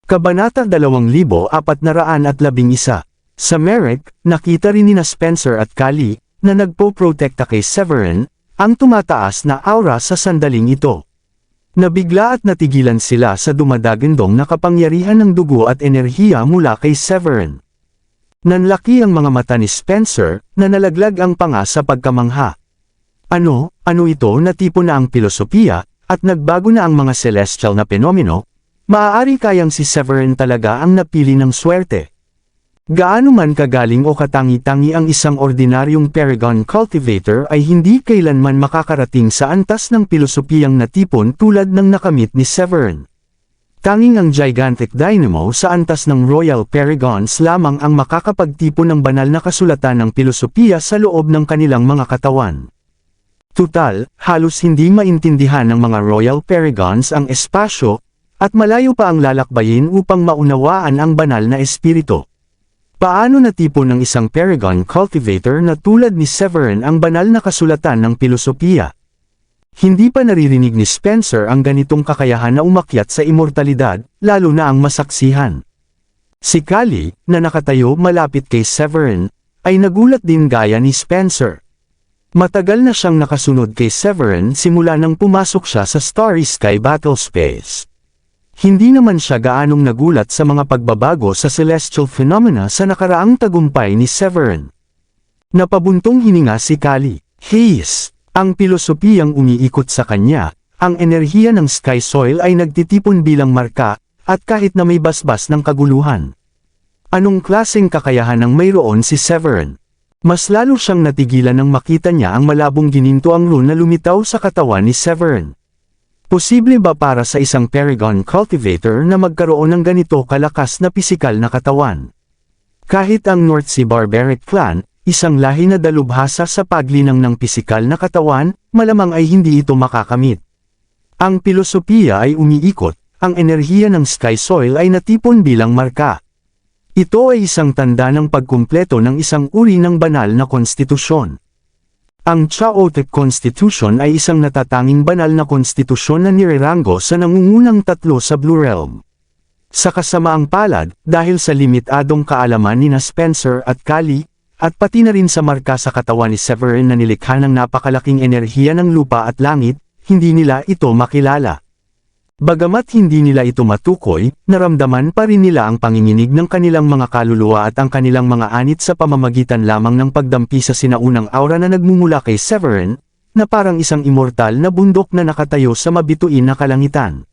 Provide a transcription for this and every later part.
Kabanata 2411. Sa Merrick, nakita rin nina Spencer at Kali, na nagpo-protekta kay Severin, ang tumataas na aura sa sandaling ito. Nabigla at natigilan sila sa dumadagandong na kapangyarihan ng dugo at enerhiya mula kay Severin. Nanlaki ang mga mata ni Spencer, na nalaglag ang panga sa pagkamangha. Ano ito na tipo na ang filosofiya, at nagbago na ang mga celestial na penomeno? Maaari kayang si Severin talaga ang napili ng swerte. Gaano man kagaling o katangi-tangi ang isang ordinaryong Paragon Cultivator ay hindi kailanman makakarating sa antas ng pilosopiyang natipon tulad ng nakamit ni Severin. Tanging ang Gigantic Dynamo sa antas ng Royal Paragons lamang ang makakapagtipon ng banal na kasulatan ng pilosopiya sa loob ng kanilang mga katawan. Tutal, halos hindi maintindihan ng mga Royal Paragons ang espasyo, at malayo pa ang lalakbayin upang maunawaan ang banal na espiritu. Paano natipon ng isang Paragon Cultivator na tulad ni Severin ang banal na kasulatan ng pilosopiya? Hindi pa naririnig ni Spencer ang ganitong kakayahan na umakyat sa immortalidad, lalo na ang masaksihan. Si Kali, na nakatayo malapit kay Severin, ay nagulat din gaya ni Spencer. Matagal na siyang nakasunod kay Severin simula nang pumasok siya sa Starry Sky Battlespace. Hindi naman siya gaanong nagulat sa mga pagbabago sa celestial phenomena sa nakaraang tagumpay ni Severin. Napabuntong hininga si Kali. Ang pilosopiyang umiikot sa kanya, ang enerhiya ng sky soil ay nagtitipon bilang marka, at kahit na may basbas ng kaguluhan. Anong klaseng kakayahan ang mayroon si Severin? Mas lalo siyang natigilan nang makita niya ang malabong gininto ang rune na lumitaw sa katawan ni Severin. Posible ba para sa isang Paragon Cultivator na magkaroon ng ganito kalakas na pisikal na katawan? Kahit ang North Sea Barbaric Clan, isang lahi na dalubhasa sa paglinang ng pisikal na katawan, malamang ay hindi ito makakamit. Ang pilosopiya ay umiikot, ang enerhiya ng sky soil ay natipon bilang marka. Ito ay isang tanda ng pagkumpleto ng isang uri ng banal na konstitusyon. Ang Chaotic Constitution ay isang natatanging banal na konstitusyon na nireranggo sa nangungunang tatlo sa Blue Realm. Sa kasamaang palad, dahil sa limitadong kaalaman nina Spencer at Kali, at pati na rin sa marka sa katawan ni Severin na nilikha ng napakalaking enerhiya ng lupa at langit, hindi nila ito makilala. Bagamat hindi nila ito matukoy, naramdaman pa rin nila ang panginginig ng kanilang mga kaluluwa at ang kanilang mga anit sa pamamagitan lamang ng pagdampi sa sinaunang aura na nagmumula kay Severin, na parang isang immortal na bundok na nakatayo sa mabituin na kalangitan.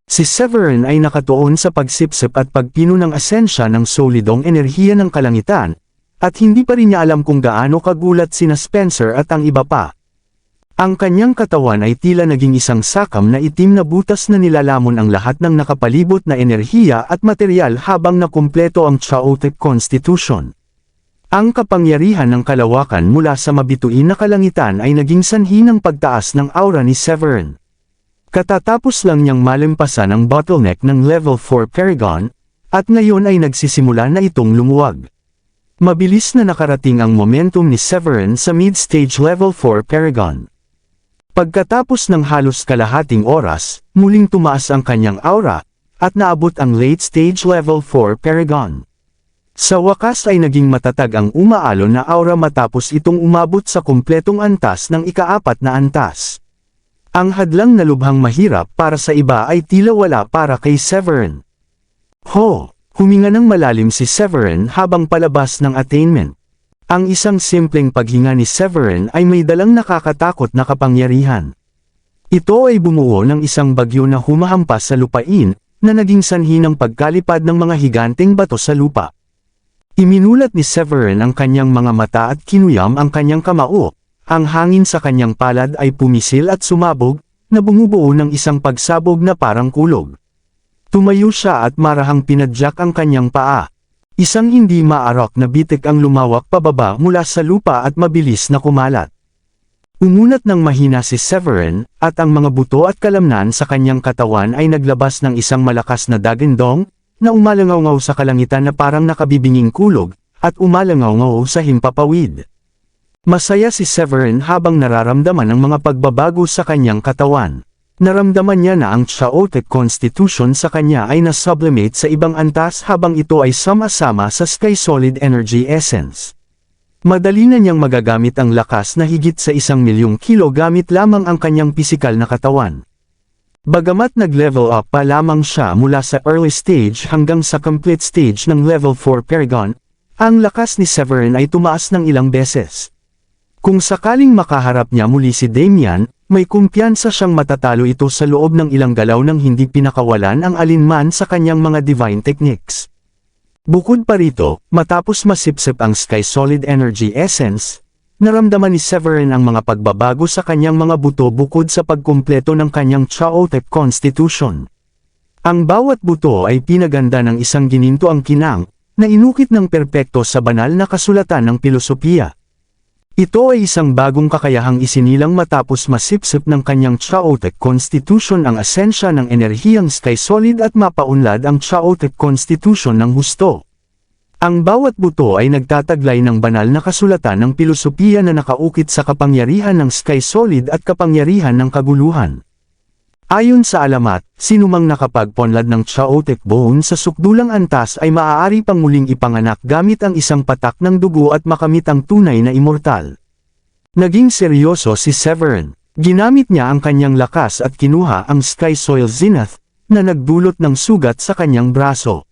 Si Severin ay nakatuon sa pagsipsip at pagpino ng asensya ng solidong enerhiya ng kalangitan, at hindi pa rin niya alam kung gaano kagulat sina Spencer at ang iba pa. Ang kanyang katawan ay tila naging isang sakam na itim na butas na nilalamon ang lahat ng nakapalibot na enerhiya at material habang nakumpleto ang Chaotic Constitution. Ang kapangyarihan ng kalawakan mula sa mabituin na kalangitan ay naging sanhi ng pagtaas ng aura ni Severin. Katatapos lang niyang malimpasan ang bottleneck ng Level 4 Paragon, at ngayon ay nagsisimula na itong lumuwag. Mabilis na nakarating ang momentum ni Severin sa mid-stage Level 4 Paragon. Pagkatapos ng halos kalahating oras, muling tumaas ang kanyang aura, at naabot ang late-stage Level 4 Paragon. Sa wakas ay naging matatag ang umaalon na aura matapos itong umabot sa kumpletong antas ng ika-4 na antas. Ang hadlang na lubhang mahirap para sa iba ay tila wala para kay Severin. Huminga ng malalim si Severin habang palabas ng attainment. Ang isang simpleng paghinga ni Severin ay may dalang nakakatakot na kapangyarihan. Ito ay bumuo ng isang bagyo na humahampas sa lupain, na naging sanhi ng pagkalipad ng mga higanteng bato sa lupa. Iminulat ni Severin ang kanyang mga mata at kinuyam ang kanyang kamao. Ang hangin sa kanyang palad ay pumisil at sumabog, na bumubuo ng isang pagsabog na parang kulog. Tumayo siya at marahang pinadyak ang kanyang paa. Isang hindi maarok na bitik ang lumawak pababa mula sa lupa at mabilis na kumalat. Umunat ng mahina si Severin, at ang mga buto at kalamnan sa kanyang katawan ay naglabas ng isang malakas na dagandong, na umalangaw sa kalangitan na parang nakabibinging kulog, at umalangaw sa himpapawid. Masaya si Severin habang nararamdaman ang mga pagbabago sa kanyang katawan. Naramdaman niya na ang chaotic constitution sa kanya ay nasublimate sa ibang antas habang ito ay sama-sama sa Sky Solid Energy Essence. Madali na niyang magagamit ang lakas na higit sa 1,000,000 kilo gamit lamang ang kanyang pisikal na katawan. Bagamat nag-level up pa lamang siya mula sa early stage hanggang sa complete stage ng level 4 Paragon, ang lakas ni Severin ay tumaas ng ilang beses. Kung sakaling makaharap niya muli si Damian, may kumpiyansa siyang matatalo ito sa loob ng ilang galaw nang hindi pinakawalan ang alinman sa kanyang mga divine techniques. Bukod pa rito, matapos masipsip ang Sky Solid Energy Essence, naramdaman ni Severin ang mga pagbabago sa kanyang mga buto bukod sa pagkumpleto ng kanyang chaotic constitution. Ang bawat buto ay pinaganda ng isang gininto ang kinang, na inukit ng perpekto sa banal na kasulatan ng pilosopiya. Ito ay isang bagong kakayahang isinilang matapos masipsip ng kanyang chaotic constitution ang asensya ng enerhiyang Sky Solid at mapaunlad ang chaotic constitution ng husto. Ang bawat buto ay nagtataglay ng banal na kasulatan ng pilosopiya na nakaukit sa kapangyarihan ng Sky Solid at kapangyarihan ng kaguluhan. Ayon sa alamat, sinumang nakapagponlad ng chaotic bone sa sukdulang antas ay maaari pang muling ipanganak gamit ang isang patak ng dugo at makamit ang tunay na immortal. Naging seryoso si Severin. Ginamit niya ang kanyang lakas at kinuha ang Sky Soil Zenith, na nagdulot ng sugat sa kanyang braso.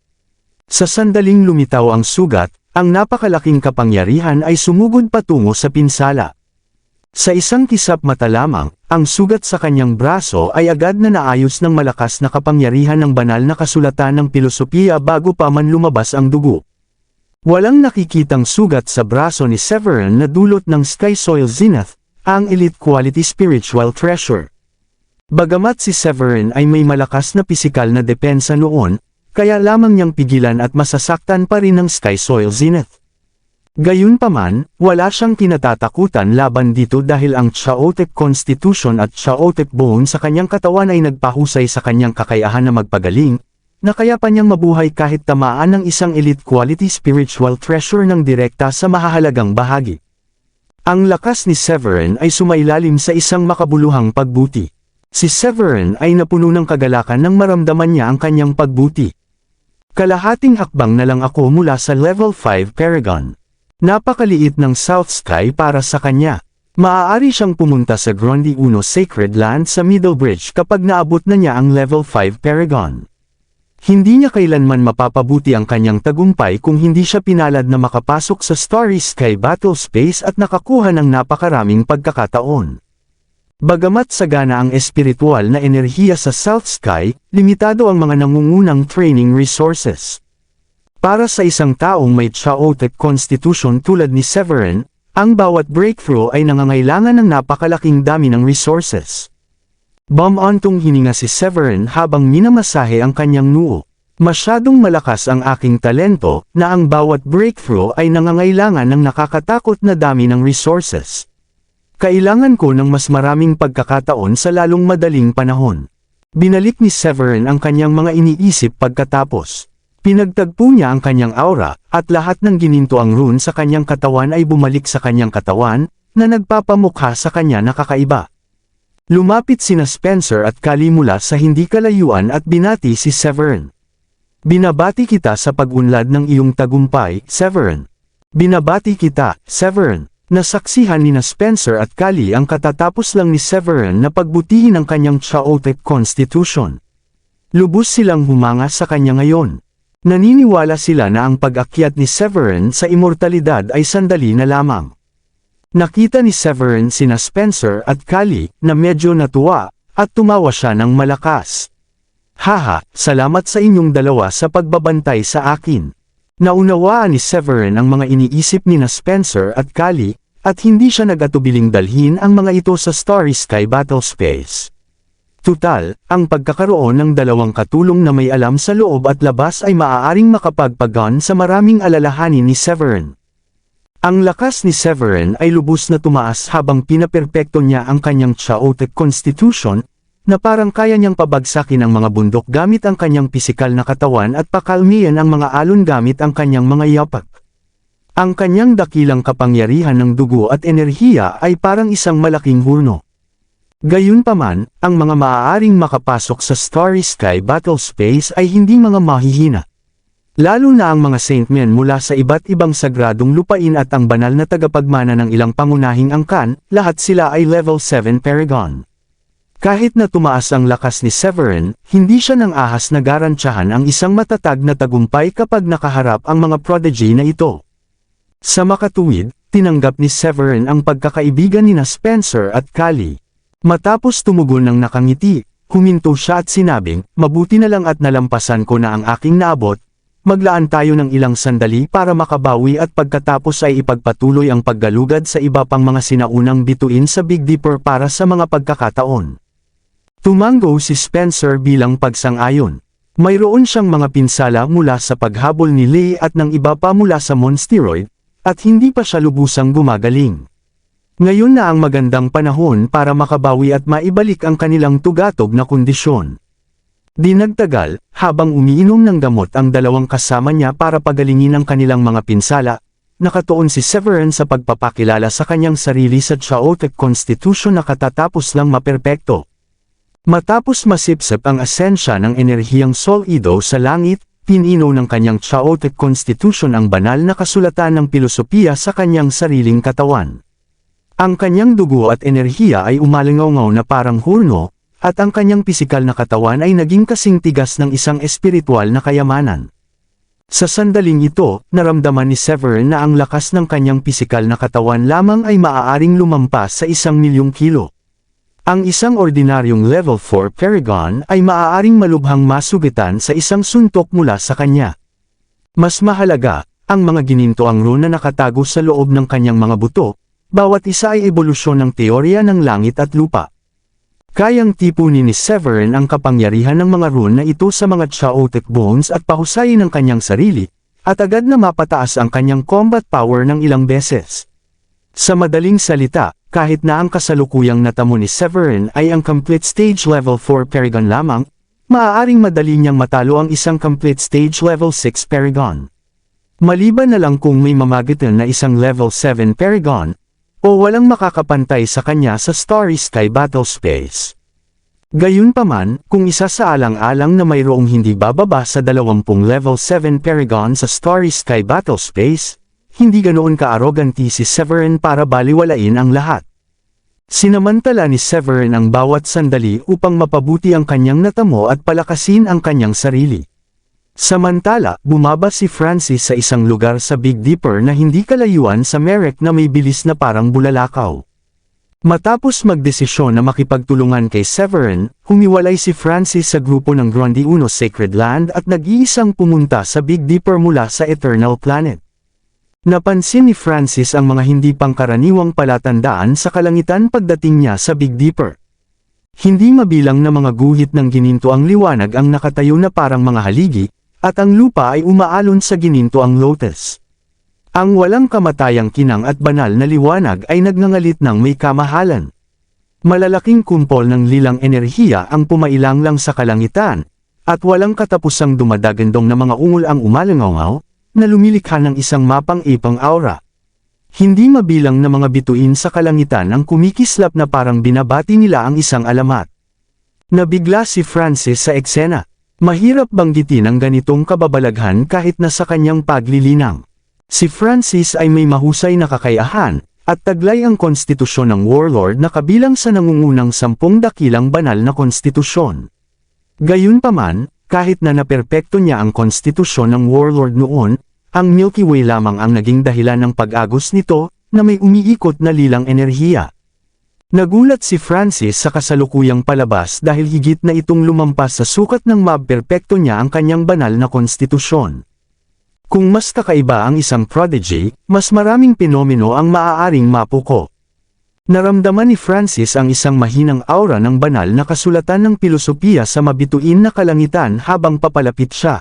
Sa sandaling lumitaw ang sugat, ang napakalaking kapangyarihan ay sumugod patungo sa pinsala. Sa isang kisap mata lamang, ang sugat sa kanyang braso ay agad na naayos ng malakas na kapangyarihan ng banal na kasulatan ng pilosopiya bago pa man lumabas ang dugo. Walang nakikitang sugat sa braso ni Severin na dulot ng Sky Soil Zenith, ang elite quality spiritual treasure. Bagamat si Severin ay may malakas na pisikal na depensa noon, kaya lamang niyang pigilan at masasaktan pa rin ng Sky Soil Zenith. Gayunpaman, wala siyang kinatatakutan laban dito dahil ang chaotic constitution at chaotic bone sa kanyang katawan ay nagpahusay sa kanyang kakayahan na magpagaling, na kaya pa niyang mabuhay kahit tamaan ng isang elite quality spiritual treasure ng direkta sa mahahalagang bahagi. Ang lakas ni Severin ay sumailalim sa isang makabuluhang pagbuti. Si Severin ay napuno ng kagalakan nang maramdaman niya ang kanyang pagbuti. Kalahating hakbang na lang ako mula sa level 5 Paragon. Napakaliit ng South Sky para sa kanya. Maaari siyang pumunta sa Gronde 1 Sacred Land sa Middle Bridge kapag naabot na niya ang level 5 Paragon. Hindi niya kailanman mapapabuti ang kanyang tagumpay kung hindi siya pinalad na makapasok sa Starry Sky Battle Space at nakakuha ng napakaraming pagkakataon. Bagamat sagana ang espiritual na enerhiya sa South Sky, limitado ang mga nangungunang training resources. Para sa isang taong may chaotic constitution tulad ni Severin, ang bawat breakthrough ay nangangailangan ng napakalaking dami ng resources. Bumantong hininga si Severin habang minamasahe ang kanyang noo. Masyadong malakas ang aking talento, na ang bawat breakthrough ay nangangailangan ng nakakatakot na dami ng resources. Kailangan ko ng mas maraming pagkakataon sa lalong madaling panahon. Binalik ni Severin ang kanyang mga iniisip pagkatapos. Pinagtagpo niya ang kanyang aura, at lahat ng gininto ang rune sa kanyang katawan ay bumalik sa kanyang katawan, na nagpapamukha sa kanya na kakaiba. Lumapit sina Spencer at Kali mula sa hindi kalayuan at binati si Severin. Binabati kita sa pag-unlad ng iyong tagumpay, Severin. Binabati kita, Severin. Nasaksihan ni Spencer at Kali ang katatapos lang ni Severin na pagbutihin ang kanyang chaotic constitution. Lubos silang humanga sa kanya ngayon. Naniniwala sila na ang pag-akyat ni Severin sa immortalidad ay sandali na lamang. Nakita ni Severin sina Spencer at Kali na medyo natuwa, at tumawa siya ng malakas. Haha, salamat sa inyong dalawa sa pagbabantay sa akin. Naunawaan ni Severin ang mga iniisip ni Spencer at Kali, at hindi siya nag-atubiling dalhin ang mga ito sa Starry Sky Battle Space. Tutal, ang pagkakaroon ng dalawang katulong na may alam sa loob at labas ay maaaring makapagpagaan sa maraming alalahanin ni Severin. Ang lakas ni Severin ay lubos na tumaas habang pinaperpekto niya ang kanyang chaotic constitution, na parang kaya niyang pabagsakin ang mga bundok gamit ang kanyang pisikal na katawan at pakalmiyan ang mga alon gamit ang kanyang mga yapak. Ang kanyang dakilang kapangyarihan ng dugo at enerhiya ay parang isang malaking hurno. Gayunpaman, ang mga maaaring makapasok sa Starry Sky Battle Space ay hindi mga mahihina. Lalo na ang mga Saintmen mula sa iba't ibang sagradong lupain at ang banal na tagapagmana ng ilang pangunahing angkan, lahat sila ay level 7 Paragon. Kahit na tumaas ang lakas ni Severin, hindi siya nang ahas na garantyahan ang isang matatag na tagumpay kapag nakaharap ang mga prodigy na ito. Sa makatuwid, tinanggap ni Severin ang pagkakaibigan nina Spencer at Callie. Matapos tumugon ng nakangiti, huminto siya at sinabing, "Mabuti na lang at nalampasan ko na ang aking naabot. Maglaan tayo ng ilang sandali para makabawi at pagkatapos ay ipagpatuloy ang paggalugad sa iba pang mga sinaunang bituin sa Big Dipper para sa mga pagkakataon." Tumango si Spencer bilang pagsang-ayon. Mayroon siyang mga pinsala mula sa paghabol ni Lee at ng iba pa mula sa Monsteroid, at hindi pa siya lubusang gumagaling. Ngayon na ang magandang panahon para makabawi at maibalik ang kanilang tugatog na kondisyon. Di nagtagal, habang umiinom ng gamot ang dalawang kasama niya para pagalingin ang kanilang mga pinsala, nakatuon si Severin sa pagpapakilala sa kanyang sarili sa Chaotic Constitution na katatapos lang maperpekto. Matapos masipsip ang asensya ng enerhiyang Sol-Ido sa langit, pinino ng kanyang Chaotic Constitution ang banal na kasulatan ng pilosopiya sa kanyang sariling katawan. Ang kanyang dugo at enerhiya ay umalingaw na parang hurno, at ang kanyang pisikal na katawan ay naging kasing tigas ng isang espiritual na kayamanan. Sa sandaling ito, naramdaman ni Severin na ang lakas ng kanyang pisikal na katawan lamang ay maaaring lumampas sa 1,000,000 kilo. Ang isang ordinaryong level 4 Paragon ay maaaring malubhang masugitan sa isang suntok mula sa kanya. Mas mahalaga, ang mga ginintoang rune na nakatago sa loob ng kanyang mga buto, bawat isa ay ebolusyon ng teorya ng langit at lupa. Kayang tipunin ni Severin ang kapangyarihan ng mga rune na ito sa mga Chaotic Bones at pahusayin ang kanyang sarili, at agad na mapataas ang kanyang combat power ng ilang beses. Sa madaling salita, kahit na ang kasalukuyang natamo ni Severin ay ang complete stage level 4 Paragon lamang, maaaring madali niyang matalo ang isang complete stage level 6 Paragon. Maliban na lang kung may mamagitan na isang level 7 Paragon, o walang makakapantay sa kanya sa Starry Sky Battle Space. Gayunpaman, kung isa sa alang-alang na mayroong hindi bababa sa 20 level 7 Paragon sa Starry Sky Battle Space, hindi ganoon ka-arroganti si Severin para baliwalain ang lahat. Sinamantala ni Severin ang bawat sandali upang mapabuti ang kanyang natamo at palakasin ang kanyang sarili. Samantala, bumaba si Francis sa isang lugar sa Big Dipper na hindi kalayuan sa Merek na may bilis na parang bulalakaw. Matapos magdesisyon na makipagtulungan kay Severin, humiwalay si Francis sa grupo ng Grundy Uno Sacred Land at nag-iisang pumunta sa Big Dipper mula sa Eternal Planet. Napansin ni Francis ang mga hindi pangkaraniwang palatandaan sa kalangitan pagdating niya sa Big Dipper. Hindi mabilang na mga guhit ng gininto ang liwanag ang nakatayo na parang mga haligi, at ang lupa ay umaalon sa gininto ang lotus. Ang walang kamatayang kinang at banal na liwanag ay nagngangalit ng may kamahalan. Malalaking kumpol ng lilang enerhiya ang pumailang lang sa kalangitan, at walang katapusang dumadagandong na mga ungol ang umalangaw, na lumilikha ng isang mapang-ipang aura. Hindi mabilang na mga bituin sa kalangitan ang kumikislap na parang binabati nila ang isang alamat. Nabigla si Francis sa eksena. Mahirap banggitin ang ganitong kababalaghan kahit na sa kanyang paglilinang. Si Francis ay may mahusay na kakayahan, at taglay ang konstitusyon ng Warlord na kabilang sa nangungunang 10 dakilang banal na konstitusyon. Gayunpaman, kahit na naperpekto niya ang konstitusyon ng Warlord noon, ang Milky Way lamang ang naging dahilan ng pag-agos nito, na may umiikot na lilang enerhiya. Nagulat si Francis sa kasalukuyang palabas dahil higit na itong lumampas sa sukat ng maperpekto niya ang kanyang banal na konstitusyon. Kung mas kakaiba ang isang prodigy, mas maraming pinomeno ang maaaring mapuko. Naramdaman ni Francis ang isang mahinang aura ng banal na kasulatan ng pilosopiya sa mabituin na kalangitan habang papalapit siya.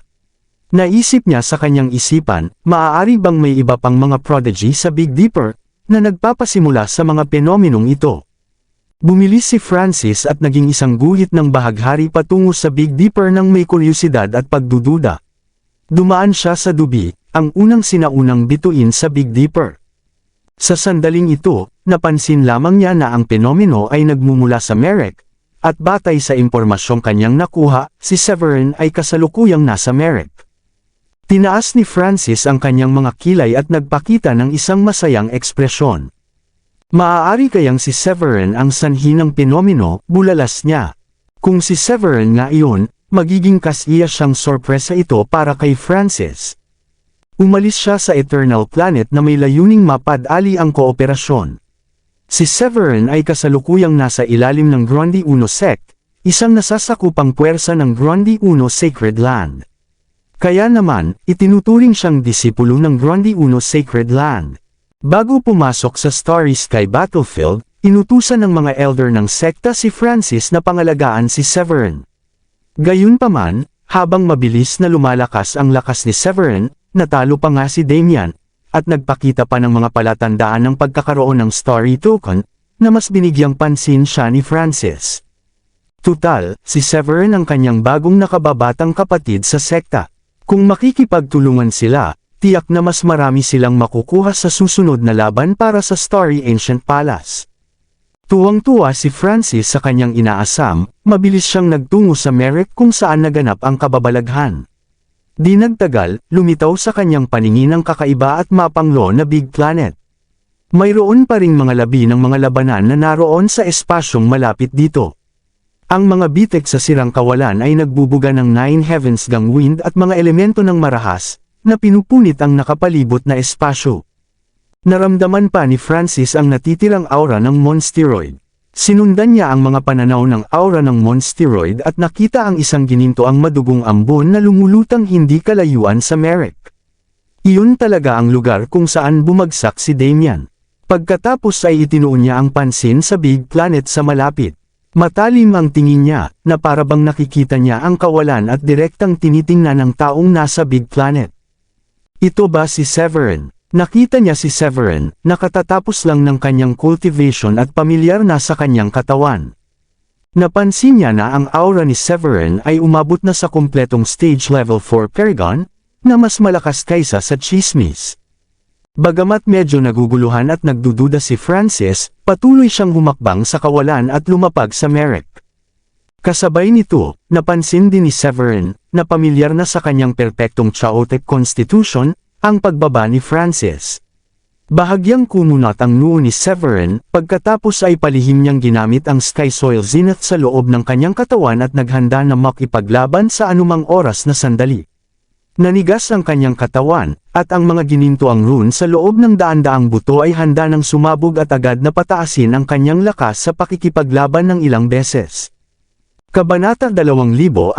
Naisip niya sa kanyang isipan, maaari bang may iba pang mga prodigy sa Big Dipper, na nagpapasimula sa mga penomenong ito. Bumilis si Francis at naging isang guhit ng bahaghari patungo sa Big Dipper ng may kuryosidad at pagdududa. Dumaan siya sa dubi, ang unang sinaunang bituin sa Big Dipper. Sa sandaling ito, napansin lamang niya na ang penomeno ay nagmumula sa Merrick, at batay sa impormasyong kanyang nakuha, si Severin ay kasalukuyang nasa Merrick. Tinaas ni Francis ang kanyang mga kilay at nagpakita ng isang masayang ekspresyon. Maaari kayang si Severin ang sanhi ng penomeno, bulalas niya. Kung si Severin nga iyon, magiging kasiya siyang sorpresa ito para kay Francis. Umalis siya sa Eternal Planet na may layuning mapadali ang kooperasyon. Si Severin ay kasalukuyang nasa ilalim ng Grundy Uno Sect, isang nasasakupang puwersa ng Grundy Uno Sacred Land. Kaya naman, itinuturing siyang disipulo ng Grundy Uno Sacred Land. Bago pumasok sa Starry Sky Battlefield, inutusan ng mga elder ng sekta si Francis na pangalagaan si Severin. Gayunpaman, habang mabilis na lumalakas ang lakas ni Severin, natalo pa nga si Damian, at nagpakita pa ng mga palatandaan ng pagkakaroon ng Starry Token, na mas binigyang pansin siya ni Francis. Tutal, si Severin ang kanyang bagong nakababatang kapatid sa sekta. Kung makikipagtulungan sila, tiyak na mas marami silang makukuha sa susunod na laban para sa Starry Ancient Palace. Tuwang-tuwa si Francis sa kanyang inaasam, mabilis siyang nagtungo sa Merrick kung saan naganap ang kababalaghan. Di nagtagal, lumitaw sa kanyang paningin ang kakaiba at mapanglo na Big Planet. Mayroon pa ring mga labi ng mga labanan na naroon sa espasyong malapit dito. Ang mga bitek sa sirang kawalan ay nagbubuga ng Nine Heavens gang wind at mga elemento ng marahas, na pinupunit ang nakapalibot na espasyo. Naramdaman pa ni Francis ang natitirang aura ng Monsteroid. Sinundan niya ang mga pananaw ng aura ng Monsteroid at nakita ang isang ginintoang madugong ambon na lumulutang hindi kalayuan sa Merrick. Iyon talaga ang lugar kung saan bumagsak si Damian. Pagkatapos ay itinuon niya ang pansin sa Big Planet sa malapit. Matalim ang tingin niya, na parabang nakikita niya ang kawalan at direktang tinitingnan ng taong nasa Big Planet. Ito ba si Severin? Nakita niya si Severin, nakatatapos lang ng kanyang cultivation at pamilyar na sa kanyang katawan. Napansin niya na ang aura ni Severin ay umabot na sa kumpletong stage level 4 Paragon, na mas malakas kaysa sa Chismis. Bagamat medyo naguguluhan at nagdududa si Francis, patuloy siyang humakbang sa kawalan at lumapag sa Merrick. Kasabay nito, napansin din ni Severin, na pamilyar na sa kanyang perpektong chaotic constitution, ang pagbaba ni Francis. Bahagyang kumunat ang noo ni Severin, pagkatapos ay palihim niyang ginamit ang Sky Soil Zenith sa loob ng kanyang katawan at naghanda na makipaglaban sa anumang oras na sandali. Nanigas ang kanyang katawan, at ang mga ginintoang rune sa loob ng daan-daang buto ay handa ng sumabog at agad na pataasin ang kanyang lakas sa pakikipaglaban ng ilang beses. Kabanata 2415.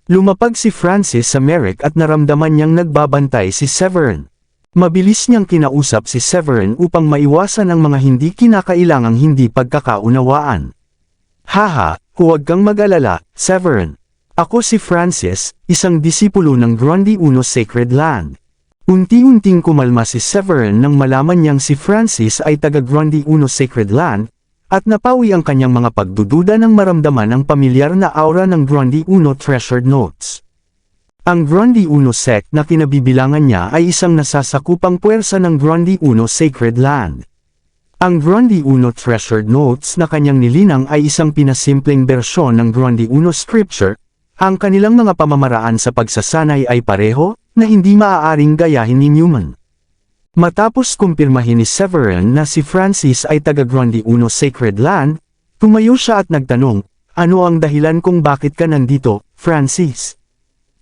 Lumapag si Francis sa Merrick at naramdaman niyang nagbabantay si Severin. Mabilis niyang kinausap si Severin upang maiwasan ang mga hindi kinakailangang hindi pagkakaunawaan. Haha, huwag kang mag-alala, Severin. Ako si Francis, isang disipulo ng Grundy Uno Sacred Land. Unti-unting kumalma si Severin nang malaman niyang si Francis ay taga Grundy Uno Sacred Land, at napawi ang kanyang mga pagdududa nang maramdaman ang pamilyar na aura ng Grundy Uno Treasured Notes. Ang Grundy Uno Sect na kinabibilangan niya ay isang nasasakupang puwersa ng Grundy Uno Sacred Land. Ang Grundy Uno Treasured Notes na kanyang nilinang ay isang pinasimpleng bersyon ng Grundy Uno Scripture. Ang kanilang mga pamamaraan sa pagsasanay ay pareho, na hindi maaaring gayahin ni Newman. Matapos kumpirmahin ni Severin na si Francis ay taga Grundy Uno Sacred Land, tumayo siya at nagtanong, ano ang dahilan kung bakit ka nandito, Francis?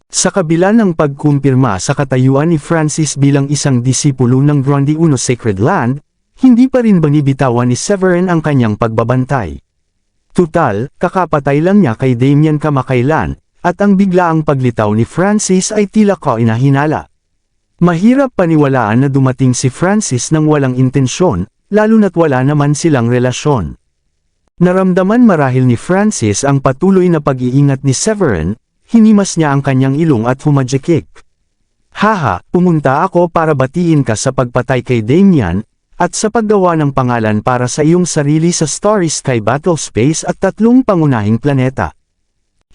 Sa kabila ng pagkumpirma sa katayuan ni Francis bilang isang disipulo ng Grundy Uno Sacred Land, hindi pa rin binibitawan ni Severin ang kanyang pagbabantay. Tutal, kakapatay lang niya kay Damian kamakailan, at ang biglaang paglitaw ni Francis ay tila kainahinala. Mahirap paniwalaan na dumating si Francis nang walang intensyon, lalo na't wala naman silang relasyon. Naramdaman marahil ni Francis ang patuloy na pag-iingat ni Severin, hinimas niya ang kanyang ilong at humajekik. Haha, pumunta ako para batiin ka sa pagpatay kay Damian, at sa paggawa ng pangalan para sa iyong sarili sa Starry Sky Battlespace at 3 pangunahing planeta.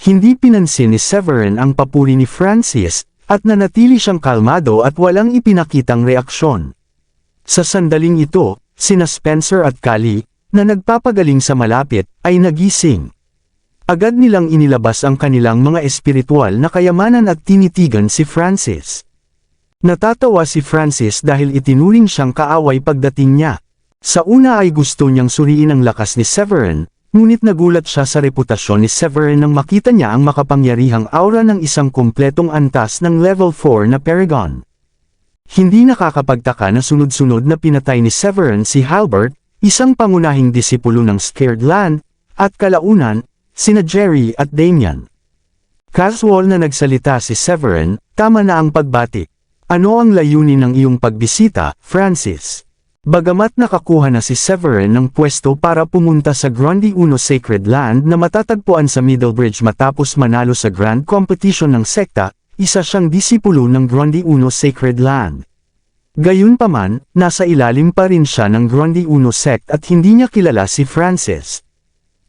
Hindi pinansin ni Severin ang papuri ni Francis, at nanatili siyang kalmado at walang ipinakitang reaksyon. Sa sandaling ito, sina Spencer at Callie, na nagpapagaling sa malapit, ay nagising. Agad nilang inilabas ang kanilang mga espiritual na kayamanan at tinitigan si Francis. Natatawa si Francis dahil itinuring siyang kaaway pagdating niya. Sa una ay gusto niyang suriin ang lakas ni Severin, ngunit nagulat siya sa reputasyon ni Severin nang makita niya ang makapangyarihang aura ng isang kumpletong antas ng level 4 na Paragon. Hindi nakakapagtaka na sunod-sunod na pinatay ni Severin si Halbert, isang pangunahing disipulo ng Scared Land, at kalaunan, sina Jerry at Damian. Casual na nagsalita si Severin, tama na ang pagbati. Ano ang layunin ng iyong pagbisita, Francis? Bagamat nakakuha na si Severin ng pwesto para pumunta sa Grundy 1 Sacred Land na matatagpuan sa Middlebridge matapos manalo sa Grand Competition ng sekta, isa siyang disipulo ng Grundy 1 Sacred Land. Gayunpaman, nasa ilalim pa rin siya ng Grundy 1 sect at hindi niya kilala si Francis.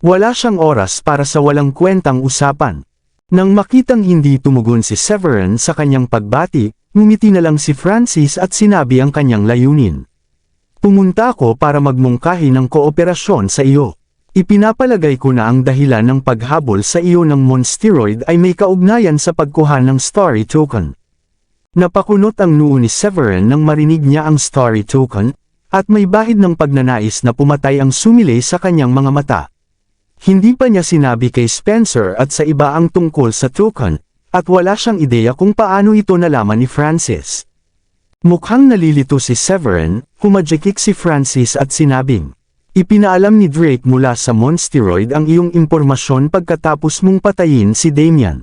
Wala siyang oras para sa walang kwentang usapan. Nang makitang hindi tumugon si Severin sa kanyang pagbati, ngumiti na lang si Francis at sinabi ang kanyang layunin. Pumunta ako para magmungkahi ng kooperasyon sa iyo. Ipinapalagay ko na ang dahilan ng paghabol sa iyo ng Monsteroid ay may kaugnayan sa pagkuha ng Story Token. Napakunot ang noo ni Severin nang marinig niya ang Story Token, at may bahid ng pagnanais na pumatay ang sumilay sa kanyang mga mata. Hindi pa niya sinabi kay Spencer at sa iba ang tungkol sa token, at wala siyang ideya kung paano ito nalaman ni Francis. Mukhang nalilito si Severin, humajekik si Francis at sinabing, ipinaalam ni Drake mula sa Monsteroid ang iyong impormasyon pagkatapos mong patayin si Damian.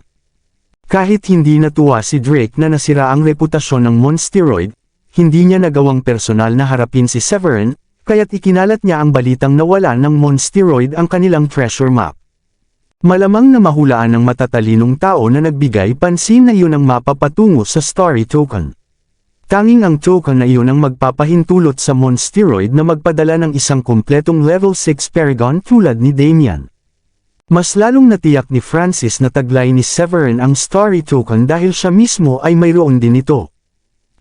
Kahit hindi natuwa si Drake na nasira ang reputasyon ng Monsteroid, hindi niya nagawang personal na harapin si Severin, kaya't ikinalat niya ang balitang nawala ng Monsteroid ang kanilang treasure map. Malamang na mahulaan ng matatalinong tao na nagbigay pansin na iyon ang mapa patungo sa Story Token. Tanging ang token na iyon ang magpapahintulot sa Monsteroid na magpadala ng isang kumpletong level 6 Paragon tulad ni Damian. Mas lalong natiyak ni Francis na taglay ni Severin ang Story Token dahil siya mismo ay mayroon din ito.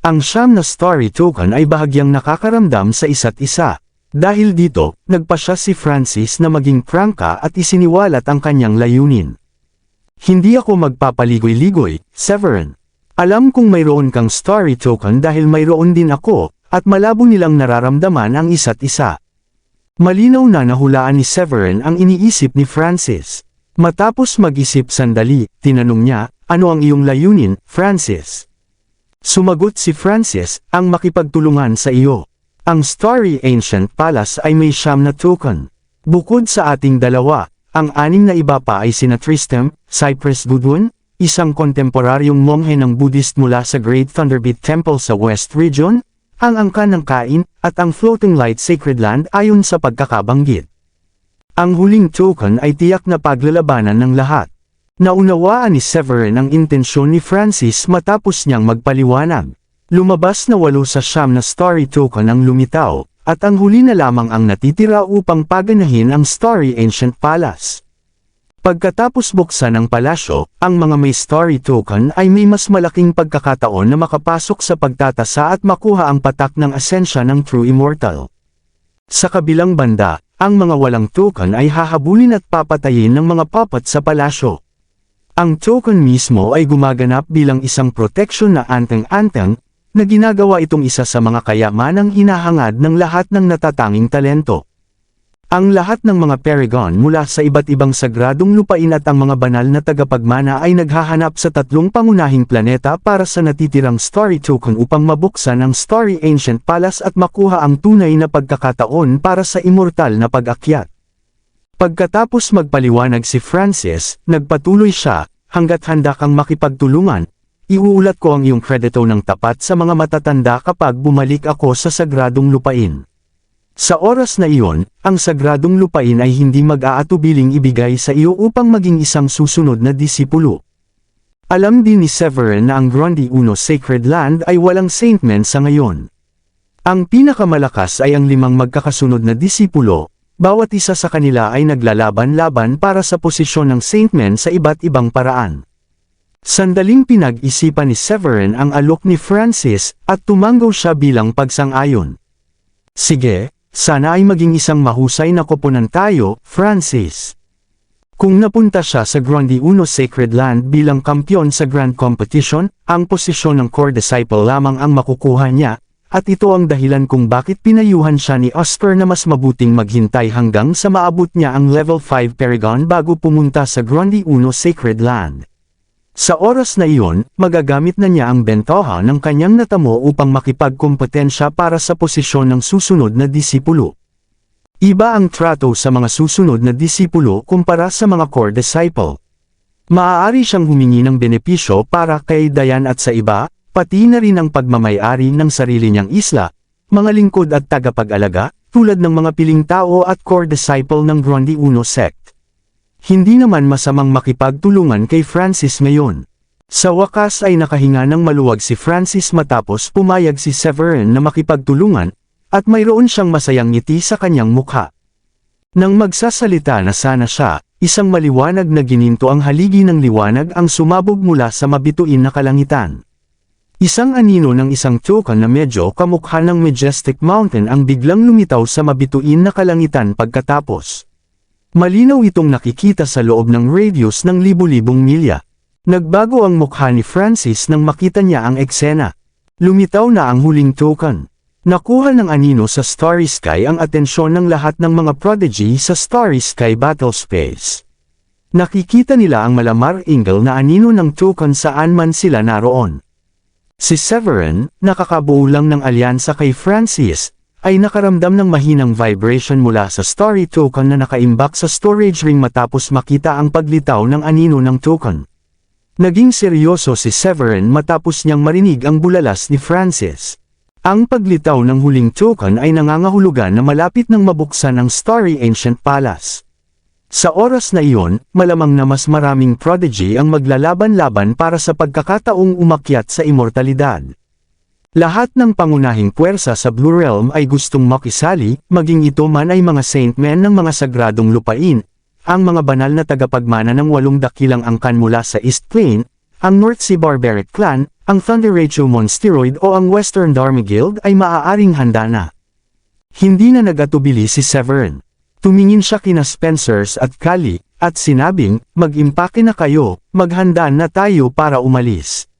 Ang siyam na Story Token ay bahagyang nakakaramdam sa isa't isa. Dahil dito, nagpa siya si Francis na maging prangka at isiniwalat ang kanyang layunin. Hindi ako magpapaligoy-ligoy, Severin. Alam kong mayroon kang Story Token dahil mayroon din ako, at malabo nilang nararamdaman ang isa't isa. Malinaw na nahulaan ni Severin ang iniisip ni Francis. Matapos mag-isip sandali, tinanong niya, ano ang iyong layunin, Francis? Sumagot si Francis, ang makipagtulungan sa iyo. Ang Story Ancient Palace ay may 9 na token. Bukod sa ating dalawa, ang 6 na iba pa ay sina Tristram, Cypress Goodwin, isang kontemporaryong monghe ng Buddhist mula sa Great Thunderbit Temple sa West Region, ang Angkan ng Kain, at ang Floating Light Sacred Land ayon sa pagkakabanggit. Ang huling token ay tiyak na paglalabanan ng lahat. Naunawaan ni Severin ang intensyon ni Francis matapos niyang magpaliwanag. Lumabas na 8 sa 9 na Story Token ang lumitaw, at ang huli na lamang ang natitira upang paganahin ang Story Ancient Palace. Pagkatapos buksan ang palasyo, ang mga may Story Token ay may mas malaking pagkakataon na makapasok sa pagtatasa at makuha ang patak ng asensya ng True Immortal. Sa kabilang banda, ang mga walang token ay hahabulin at papatayin ng mga puppet sa palasyo. Ang token mismo ay gumaganap bilang isang protection na anteng-anteng, na ginagawa itong isa sa mga kayamanang hinahangad ng lahat ng natatanging talento. Ang lahat ng mga Paragon mula sa iba't ibang sagradong lupain at ang mga banal na tagapagmana ay naghahanap sa 3 pangunahing planeta para sa natitirang Story Token upang mabuksan ang Story Ancient Palace at makuha ang tunay na pagkakataon para sa immortal na pag-akyat. Pagkatapos magpaliwanag si Francis, nagpatuloy siya, hanggat handa kang makipagtulungan, iuulat ko ang iyong kredito ng tapat sa mga matatanda kapag bumalik ako sa sagradong lupain. Sa oras na iyon, ang sagradong lupain ay hindi mag-aatubiling ibigay sa iyo upang maging isang susunod na disipulo. Alam din ni Severin na ang Grundy 1 Sacred Land ay walang saintmen sa ngayon. Ang pinakamalakas ay ang 5 magkakasunod na disipulo, bawat isa sa kanila ay naglalaban-laban para sa posisyon ng saintmen sa iba't ibang paraan. Sandaling pinag-isipan ni Severin ang alok ni Francis, at tumanggaw siya bilang pagsang-ayon. Sige, sana ay maging isang mahusay na koponan tayo, Francis. Kung napunta siya sa Grande Uno Sacred Land bilang kampyon sa Grand Competition, ang posisyon ng core disciple lamang ang makukuha niya, at ito ang dahilan kung bakit pinayuhan siya ni Oscar na mas mabuting maghintay hanggang sa maabot niya ang level 5 Paragon bago pumunta sa Grande Uno Sacred Land. Sa oras na iyon, magagamit na niya ang bentaha ng kanyang natamo upang makipagkompetensya para sa posisyon ng susunod na disipulo. Iba ang trato sa mga susunod na disipulo kumpara sa mga core disciple. Maaari siyang humingi ng benepisyo para kay Dayan at sa iba, pati na rin ang pagmamay-ari ng sarili niyang isla, mga lingkod at tagapag-alaga, tulad ng mga piling tao at core disciple ng Grande Uno sect. Hindi naman masamang makipagtulungan kay Francis ngayon. Sa wakas ay nakahinga ng maluwag si Francis matapos pumayag si Severin na makipagtulungan, at mayroon siyang masayang ngiti sa kanyang mukha. Nang magsasalita na sana siya, isang maliwanag na gininto ang haligi ng liwanag ang sumabog mula sa mabituin na kalangitan. Isang anino ng isang token na medyo kamukha ng Majestic Mountain ang biglang lumitaw sa mabituin na kalangitan pagkatapos. Malinaw itong nakikita sa loob ng radius ng libu-libong milya. Nagbago ang mukha ni Francis nang makita niya ang eksena. Lumitaw na ang huling token. Nakuha ng anino sa Starry Sky ang atensyon ng lahat ng mga prodigy sa Starry Sky Battle Space. Nakikita nila ang malamar angle na anino ng token saan man sila naroon. Si Severin, nakakabuo lang ng alyansa kay Francis, ay nakaramdam ng mahinang vibration mula sa Starry Token na nakaimbak sa storage ring matapos makita ang paglitaw ng anino ng token. Naging seryoso si Severin matapos niyang marinig ang bulalas ni Francis. Ang paglitaw ng huling token ay nangangahulugan na malapit nang mabuksan ang Starry Ancient Palace. Sa oras na iyon, malamang na mas maraming prodigy ang maglalaban-laban para sa pagkakataong umakyat sa immortalidad. Lahat ng pangunahing puwersa sa Blue Realm ay gustong makisali, maging ito man ay mga saintmen ng mga sagradong lupain, ang mga banal na tagapagmana ng 8 dakilang angkan mula sa East Plain, ang North Sea Barbaric Clan, ang Thunder Ratio Monsteroid o ang Western Dharma Guild ay maaaring handa na. Hindi na nagatubili si Severin. Tumingin siya kina Spencers at Kali, at sinabing, mag-impake na kayo, maghanda na tayo para umalis.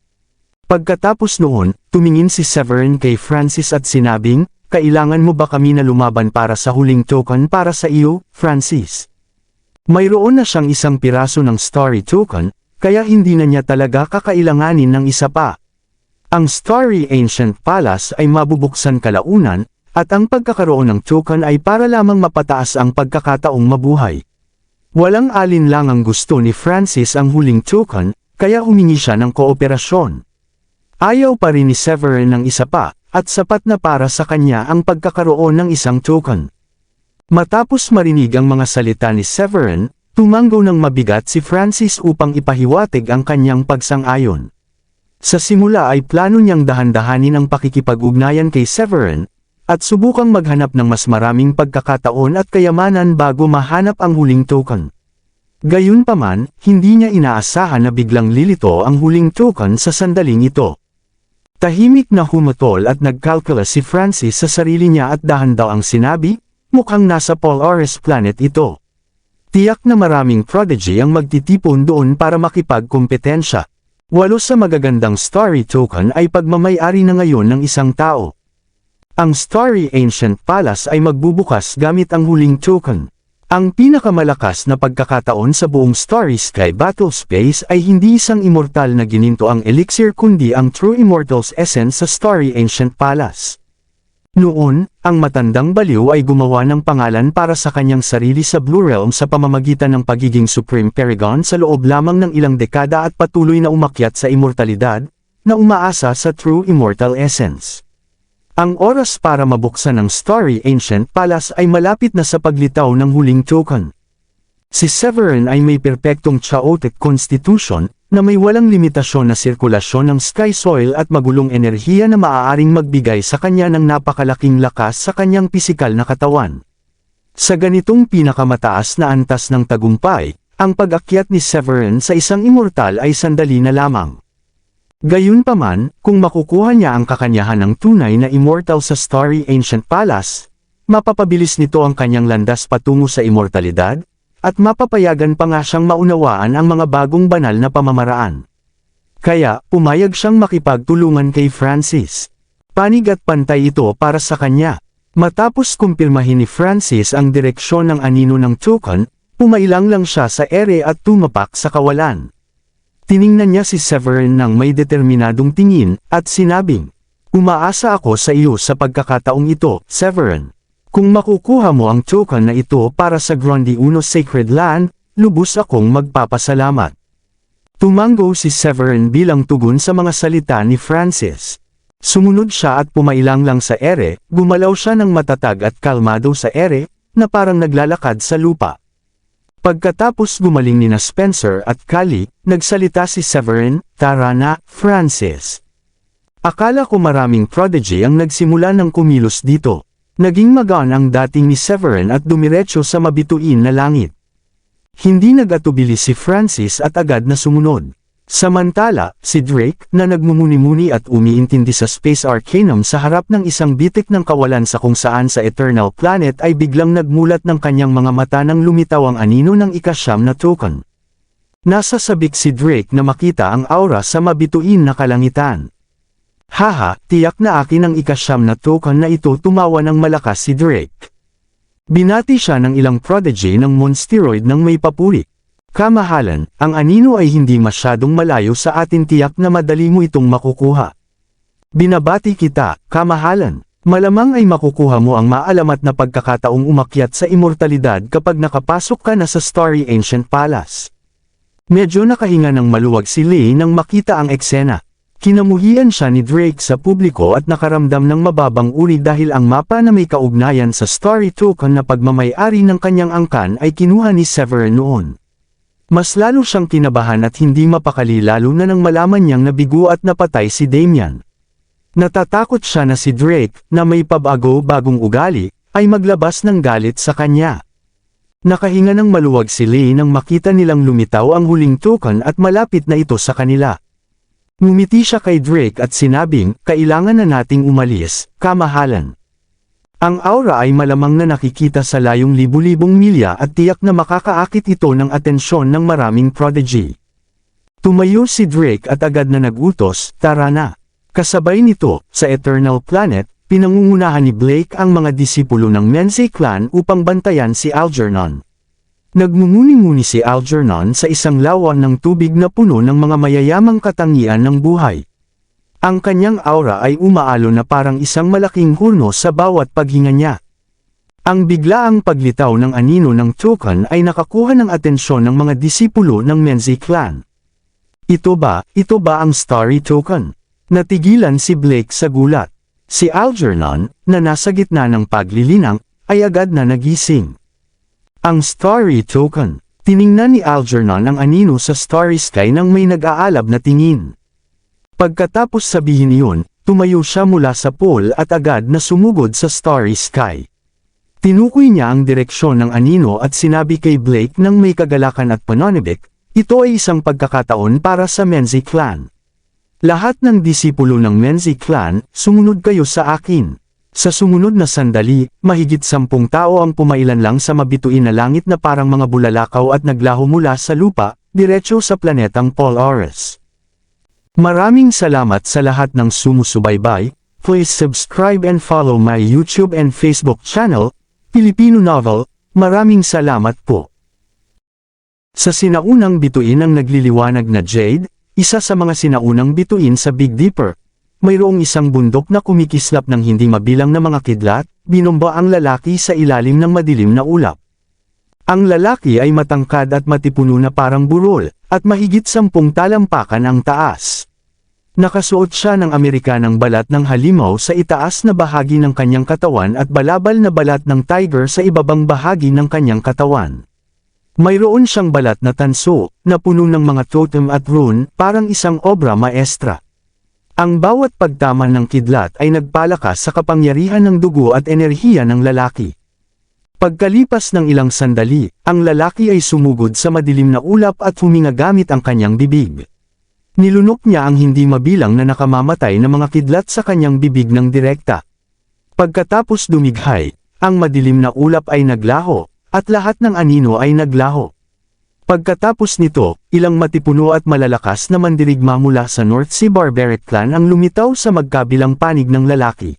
Pagkatapos noon, tumingin si Severin kay Francis at sinabing, kailangan mo ba kami na lumaban para sa huling token para sa iyo, Francis? Mayroon na siyang isang piraso ng Starry Token, kaya hindi na niya talaga kakailanganin ng isa pa. Ang Starry Ancient Palace ay mabubuksan kalaunan, at ang pagkakaroon ng token ay para lamang mapataas ang pagkakataong mabuhay. Walang alinlang ang gusto ni Francis ang huling token, kaya humingi siya ng kooperasyon. Ayaw pa rin ni Severin ng isa pa, at sapat na para sa kanya ang pagkakaroon ng isang token. Matapos marinig ang mga salita ni Severin, tumanggo ng mabigat si Francis upang ipahiwatig ang kanyang pagsang-ayon. Sa simula ay plano niyang dahan-dahanin ang pakikipag-ugnayan kay Severin, at subukang maghanap ng mas maraming pagkakataon at kayamanan bago mahanap ang huling token. Gayunpaman, hindi niya inaasahan na biglang lilito ang huling token sa sandaling ito. Tahimik na humutol at nagkalkula si Francis sa sarili niya at dahan daw ang sinabi, mukhang nasa Polaris planet ito. Tiyak na maraming prodigy ang magtitipon doon para makipagkompetensya. 8 sa magagandang Starry Token ay pagmamay-ari na ngayon ng isang tao. Ang Starry Ancient Palace ay magbubukas gamit ang huling token. Ang pinakamalakas na pagkakataon sa buong Starry Sky Battle Space ay hindi isang immortal na gininto ang elixir kundi ang True Immortal's Essence sa Starry Ancient Palace. Noon, ang matandang baliw ay gumawa ng pangalan para sa kanyang sarili sa Blue Realm sa pamamagitan ng pagiging Supreme Paragon sa loob lamang ng ilang dekada at patuloy na umakyat sa immortalidad, na umaasa sa True Immortal Essence. Ang oras para mabuksan ang Starry Ancient Palace ay malapit na sa paglitaw ng huling token. Si Severin ay may perpektong chaotic constitution, na may walang limitasyon na sirkulasyon ng sky soil at magulong enerhiya na maaaring magbigay sa kanya ng napakalaking lakas sa kanyang pisikal na katawan. Sa ganitong pinakamataas na antas ng tagumpay, ang pag-akyat ni Severin sa isang immortal ay sandali na lamang. Gayunpaman, kung makukuha niya ang kakanyahan ng tunay na immortal sa Starry Ancient Palace, mapapabilis nito ang kanyang landas patungo sa immortalidad, at mapapayagan pa nga siyang maunawaan ang mga bagong banal na pamamaraan. Kaya, pumayag siyang makipagtulungan kay Francis. Panig at pantay ito para sa kanya. Matapos kumpirmahin ni Francis ang direksyon ng anino ng Toucan, pumailang lang siya sa ere at tumapak sa kawalan. Tiningnan niya si Severin ng may determinadong tingin, at sinabing, "Umaasa ako sa iyo sa pagkakataong ito, Severin. Kung makukuha mo ang token na ito para sa Grande Uno Sacred Land, lubos akong magpapasalamat." Tumango si Severin bilang tugon sa mga salita ni Francis. Sumunod siya at pumailang lang sa ere, gumalaw siya ng matatag at kalmado sa ere, na parang naglalakad sa lupa. Pagkatapos gumaling nina Spencer at Kali, nagsalita si Severin, "Tara na, Francis. Akala ko maraming prodigy ang nagsimula ng kumilos dito." Naging magaan ang dating ni Severin at dumiretso sa mabituin na langit. Hindi nag-atubili si Francis at agad na sumunod. Samantala, si Drake, na nagmumuni-muni at umiintindi sa Space Arcanum sa harap ng isang bitik ng kawalan sa kung saan sa Eternal Planet ay biglang nagmulat ng kanyang mga mata nang lumitaw ang anino ng ikasyam na token. Nasa sabik si Drake na makita ang aura sa mabituin na kalangitan. "Haha, tiyak na akin ang ikasyam na token na ito," tumawa ng malakas si Drake. Binati siya ng ilang prodigy ng monsteroid ng may papuri. "Kamahalan, ang anino ay hindi masyadong malayo sa atin, tiyak na madali mo itong makukuha." "Binabati kita, Kamahalan. Malamang ay makukuha mo ang maalamat na pagkakataong umakyat sa immortalidad kapag nakapasok ka na sa Starry Ancient Palace." Medyo nakahinga ng maluwag si Lee nang makita ang eksena. Kinamuhian siya ni Drake sa publiko at nakaramdam ng mababang uri dahil ang mapa na may kaugnayan sa Starry Token na pagmamay-ari ng kanyang angkan ay kinuha ni Severin noon. Mas lalo siyang kinabahan at hindi mapakali lalo na nang malaman niyang nabigo at napatay si Damian. Natatakot siya na si Drake, na may pabago-bagong ugali, ay maglabas ng galit sa kanya. Nakahinga ng maluwag si Lee nang makita nilang lumitaw ang huling token at malapit na ito sa kanila. Ngumiti siya kay Drake at sinabing, "Kailangan na nating umalis, Kamahalan." Ang aura ay malamang na nakikita sa layong libu-libong milya at tiyak na makakaakit ito ng atensyon ng maraming prodigy. Tumayo si Drake at agad na nagutos, "Tara na." Kasabay nito, sa Eternal Planet, pinangungunahan ni Blake ang mga disipulo ng Mensae Clan upang bantayan si Algernon. Nagmumuni-muni si Algernon sa isang lawan ng tubig na puno ng mga mayayamang katangian ng buhay. Ang kanyang aura ay umaalo na parang isang malaking hurno sa bawat paghinga niya. Ang biglaang paglitaw ng anino ng token ay nakakuha ng atensyon ng mga disipulo ng Mensae Clan. Ito ba ang Starry Token?" Natigilan si Blake sa gulat. Si Algernon, na nasa gitna ng paglilinang, ay agad na nagising. Ang Starry Token. Tiningnan ni Algernon ang anino sa Starry Sky nang may nag-aalab na tingin. Pagkatapos sabihin iyon, tumayo siya mula sa pole at agad na sumugod sa Starry Sky. Tinukoy niya ang direksyon ng anino at sinabi kay Blake nang may kagalakan at pananabik, "Ito ay isang pagkakataon para sa Mensae Clan. Lahat ng disipulo ng Mensae Clan, sumunod kayo sa akin." Sa sumunod na sandali, mahigit 10 tao ang pumailan lang sa mabituin na langit na parang mga bulalakaw at naglaho mula sa lupa, diretso sa planetang Polaris. Maraming salamat sa lahat ng sumusubaybay. Please subscribe and follow my YouTube and Facebook channel, Filipino Novel. Maraming salamat po. Sa sinaunang bituin ang nagliliwanag na Jade, isa sa mga sinaunang bituin sa Big Dipper, mayroong isang bundok na kumikislap ng hindi mabilang na mga kidlat, binomba ang lalaki sa ilalim ng madilim na ulap. Ang lalaki ay matangkad at matipuno na parang burol, at mahigit 10 talampakan ang taas. Nakasuot siya ng Amerikanang balat ng halimaw sa itaas na bahagi ng kanyang katawan at balabal na balat ng tiger sa ibabang bahagi ng kanyang katawan. Mayroon siyang balat na tanso, na puno ng mga totem at rune, parang isang obra maestra. Ang bawat pagtaman ng kidlat ay nagpalakas sa kapangyarihan ng dugo at enerhiya ng lalaki. Pagkalipas ng ilang sandali, ang lalaki ay sumugod sa madilim na ulap at huminga gamit ang kanyang bibig. Nilunok niya ang hindi mabilang na nakamamatay na mga kidlat sa kanyang bibig ng direkta. Pagkatapos dumighay, ang madilim na ulap ay naglaho, at lahat ng anino ay naglaho. Pagkatapos nito, ilang matipuno at malalakas na mandirigma mula sa North Sea Barbaric Clan ang lumitaw sa magkabilang panig ng lalaki.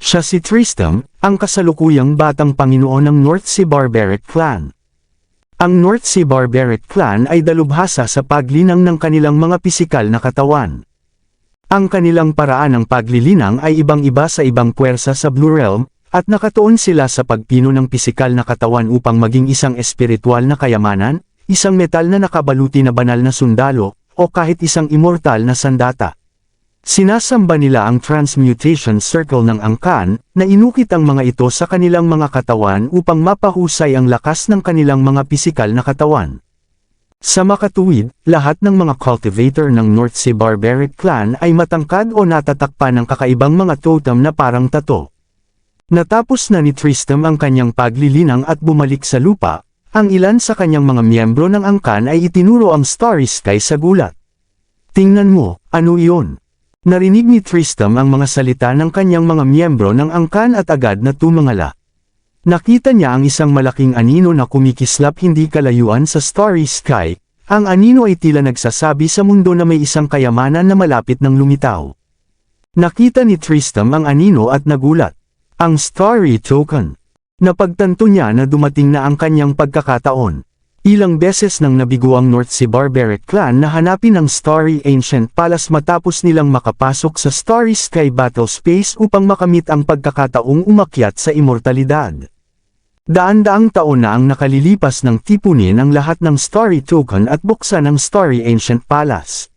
Siya si Tristram, ang kasalukuyang batang Panginoon ng North Sea Barbaric Clan. Ang North Sea Barbaric Clan ay dalubhasa sa paglinang ng kanilang mga pisikal na katawan. Ang kanilang paraan ng paglilinang ay ibang-iba sa ibang puwersa sa Blue Realm, at nakatuon sila sa pagpino ng pisikal na katawan upang maging isang espiritual na kayamanan, isang metal na nakabaluti na banal na sundalo, o kahit isang immortal na sandata. Sinasamba nila ang Transmutation Circle ng Angkan, na inukit ang mga ito sa kanilang mga katawan upang mapahusay ang lakas ng kanilang mga pisikal na katawan. Sa makatuwid, lahat ng mga cultivator ng North Sea Barbaric Clan ay matangkad o natatakpan ng kakaibang mga totem na parang tato. Natapos na ni Tristram ang kanyang paglilinang at bumalik sa lupa, ang ilan sa kanyang mga miyembro ng Angkan ay itinuro ang Starry Sky sa gulat. Tingnan mo, ano iyon? Narinig ni Tristram ang mga salita ng kanyang mga miyembro ng Angkan at agad na tumangala. Nakita niya ang isang malaking anino na kumikislap hindi kalayuan sa Starry Sky. Ang anino ay tila nagsasabi sa mundo na may isang kayamanan na malapit ng lumitaw. Nakita ni Tristram ang anino at nagulat. Ang Starry Token. Napagtanto niya na dumating na ang kanyang pagkakataon. Ilang beses nang nabigo ang North Sea Barbaric Clan na hanapin ang Starry Ancient Palace matapos nilang makapasok sa Starry Sky Battle Space upang makamit ang pagkakataong umakyat sa immortalidad. Daan-daang taon na ang nakalilipas ng tipunin ang lahat ng Starry Token at buksan ang Starry Ancient Palace.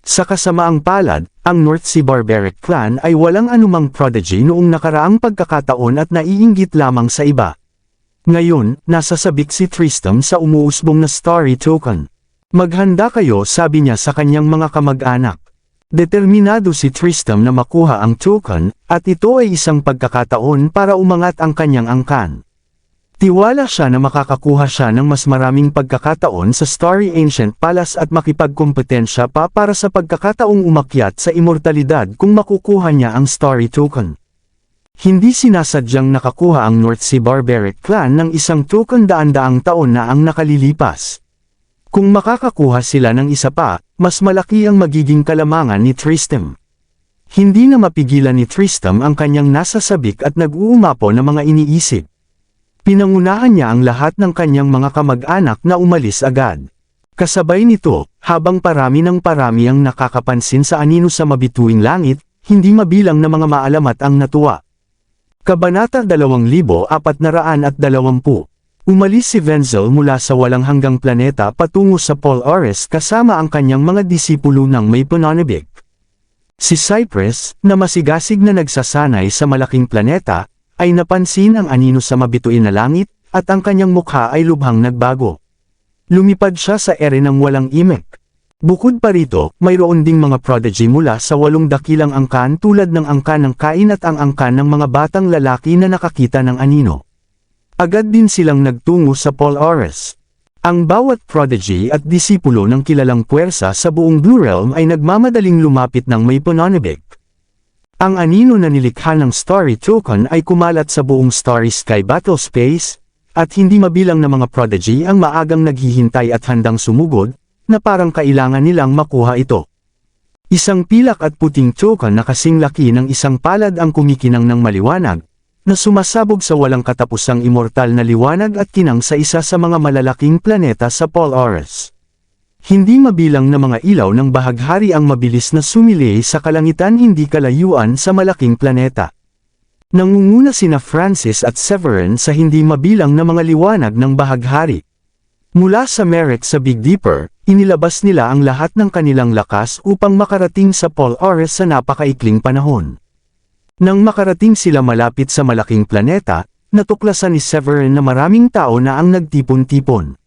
Sa kasamaang palad, ang North Sea Barbaric Clan ay walang anumang prodigy noong nakaraang pagkakataon at naiinggit lamang sa iba. Ngayon, nasasabik si Tristram sa umuusbong na Starry Token. Maghanda kayo, sabi niya sa kanyang mga kamag-anak. Determinado si Tristram na makuha ang token, at ito ay isang pagkakataon para umangat ang kanyang angkan. Tiwala siya na makakakuha siya ng mas maraming pagkakataon sa Starry Ancient Palace at makipagkompetensya pa para sa pagkakataong umakyat sa immortalidad kung makukuha niya ang Starry Token. Hindi sinasadyang nakakuha ang North Sea Barbaric Clan ng isang token daan-daang taon na ang nakalilipas. Kung makakakuha sila ng isa pa, mas malaki ang magiging kalamangan ni Tristram. Hindi na mapigilan ni Tristram ang kanyang nasasabik at nag-uumapo na mga iniisip. Pinangunahan niya ang lahat ng kanyang mga kamag-anak na umalis agad. Kasabay nito, habang parami ng parami ang nakakapansin sa anino sa mabituing langit, hindi mabilang na mga maalamat ang natuwa. Kabanata 2420. Umalis si Wenzel mula sa walang hanggang planeta patungo sa Pol-Ares kasama ang kanyang mga disipulo ng may pananabik. Si Cypress, na masigasig na nagsasanay sa malaking planeta, ay napansin ang anino sa mabituin na langit, at ang kanyang mukha ay lubhang nagbago. Lumipad siya sa ere ng walang imek. Bukod pa rito, mayroon ding mga prodigy mula sa 8 dakilang angkan tulad ng angkan ng Kain at ang angkan ng mga batang lalaki na nakakita ng anino. Agad din silang nagtungo sa Pol-Ares. Ang bawat prodigy at disipulo ng kilalang puwersa sa buong Blue Realm ay nagmamadaling lumapit ng may pananabik. Ang anino na nilikha ng Starry Token ay kumalat sa buong Starry Sky Battle Space, at hindi mabilang na mga prodigy ang maagang naghihintay at handang sumugod, na parang kailangan nilang makuha ito. Isang pilak at puting token na kasing laki ng isang palad ang kumikinang ng maliwanag, na sumasabog sa walang katapusang immortal na liwanag at kinang sa isa sa mga malalaking planeta sa Pol-Ares. Hindi mabilang na mga ilaw ng bahaghari ang mabilis na sumilay sa kalangitan hindi kalayuan sa malaking planeta. Nangunguna sina Francis at Severin sa hindi mabilang na mga liwanag ng bahaghari. Mula sa Merek sa Big Dipper, inilabas nila ang lahat ng kanilang lakas upang makarating sa Pol-Ares sa napakaikling panahon. Nang makarating sila malapit sa malaking planeta, natuklasan ni Severin na maraming tao na ang nagtipon-tipon.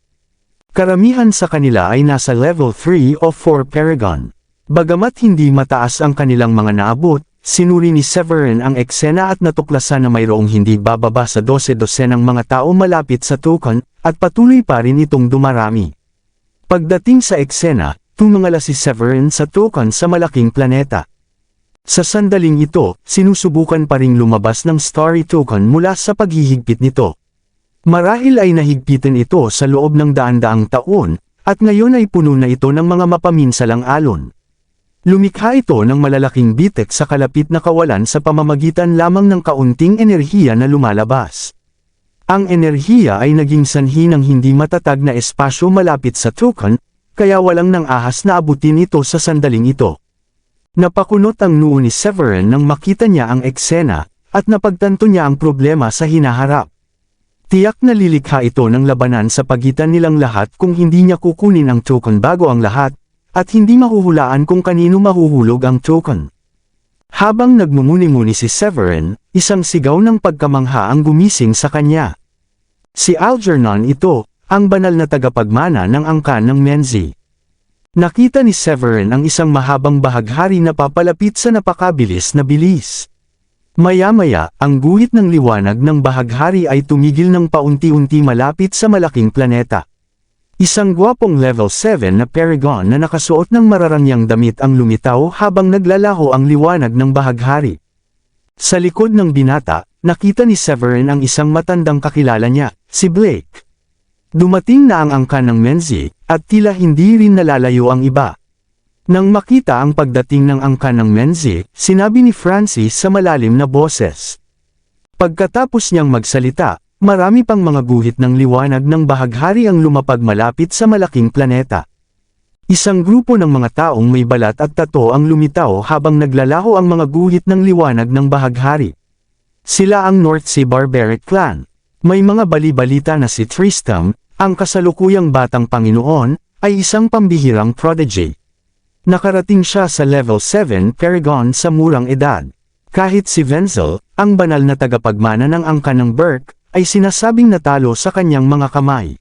Karamihan sa kanila ay nasa level 3 o 4 Paragon. Bagamat hindi mataas ang kanilang mga naabot, sinuri ni Severin ang eksena at natuklasan na mayroong hindi bababa sa 12-dosenang mga tao malapit sa token, at patuloy pa rin itong dumarami. Pagdating sa eksena, tumingala si Severin sa token sa malaking planeta. Sa sandaling ito, sinusubukan pa ring lumabas ng Starry Token mula sa paghihigpit nito. Marahil ay nahigpitan ito sa loob ng daan-daang taon, at ngayon ay puno na ito ng mga mapaminsalang alon. Lumikha ito ng malalaking bitek sa kalapit na kawalan sa pamamagitan lamang ng kaunting enerhiya na lumalabas. Ang enerhiya ay naging sanhi ng hindi matatag na espasyo malapit sa token, kaya walang nang ahas na abutin ito sa sandaling ito. Napakunot ang noo ni Severin nang makita niya ang eksena, at napagtanto niya ang problema sa hinaharap. Tiyak na lilikha ito ng labanan sa pagitan nilang lahat kung hindi niya kukunin ang token bago ang lahat, at hindi mahuhulaan kung kanino mahuhulog ang token. Habang nagmumuni-muni si Severin, isang sigaw ng pagkamangha ang gumising sa kanya. Si Algernon ito, ang banal na tagapagmana ng angkan ng Menzi. Nakita ni Severin ang isang mahabang bahaghari na papalapit sa napakabilis na bilis. Maya-maya, ang guhit ng liwanag ng bahaghari ay tumigil ng paunti-unti malapit sa malaking planeta. Isang gwapong level 7 na Paragon na nakasuot ng mararangyang damit ang lumitaw habang naglalaho ang liwanag ng bahaghari. Sa likod ng binata, nakita ni Severin ang isang matandang kakilala niya, si Blake. Dumating na ang angkan ng Menzi, at tila hindi rin nalalayo ang iba. Nang makita ang pagdating ng angkan ng Menzi, sinabi ni Francis sa malalim na boses. Pagkatapos niyang magsalita, marami pang mga guhit ng liwanag ng bahaghari ang lumapag malapit sa malaking planeta. Isang grupo ng mga taong may balat at tato ang lumitaw habang naglalaho ang mga guhit ng liwanag ng bahaghari. Sila ang North Sea Barbaric Clan. May mga bali-balita na si Tristram, ang kasalukuyang batang Panginoon, ay isang pambihirang prodigy. Nakarating siya sa level 7 Paragon sa murang edad. Kahit si Wenzel, ang banal na tagapagmana ng angkan ng Berk, ay sinasabing natalo sa kanyang mga kamay.